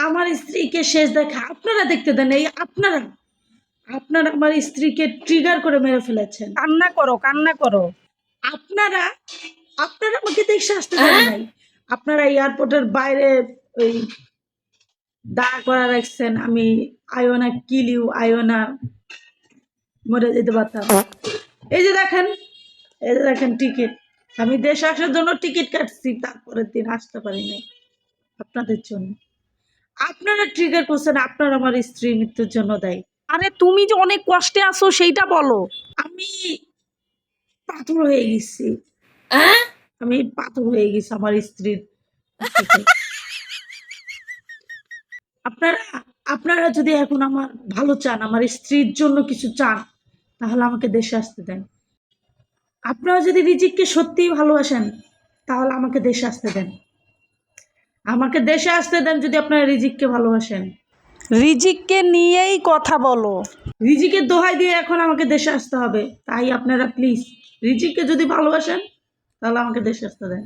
আমার স্ত্রীকে শেষ দেখা আপনারা দেখতে দেন। এই আপনারা আপনারা আমার স্ত্রীকে ট্রিগার করে মেরে ফেলেছেন। কান্না করো কান্না করো। আপনারা আপনারা আমাকে দেখে আসতে দেন নাই। আপনারা এয়ারপোর্টের বাইরে ওই দাঁড় করা রাখছেন। আমি আইওনা কিল ইউ, আইওনা মরে যেতে পারতাম। এই যে দেখেন, এই যে দেখেন টিকিট। আমি দেশে আসার জন্য টিকিট কাটছি, তারপরের দিন আসতে পারি নাই আপনাদের জন্য। আপনারা ট্রিগার করছেন, আপনারা আমার স্ত্রীর মৃত্যুর জন্য দায়ী। আরে তুমি যে অনেক কষ্টে আছো সেইটা বলো। আমি পাথর হয়ে গেছি, আমি পাথর হয়ে গেছি আমার স্ত্রীর থেকে। আপনারা আপনারা যদি এখন আমার ভালো চান, আমার স্ত্রীর জন্য কিছু চান, তাহলে আমাকে দেশে আসতে দেন। আপনারা যদি রিজিককে সত্যিই ভালোবাসেন, তাহলে আমাকে দেশে আসতে দেন। আমাকে দেশে আসতে দেন যদি আপনারা রিজিককে ভালোবাসেন। রিজিককে নিয়েই কথা বলো। রিজিকের দোহাই দিয়ে এখন আমাকে দেশে আসতে হবে। তাই আপনারা প্লিজ রিজিককে যদি ভালোবাসেন, তাহলে আমাকে দেশে আসতে দেন।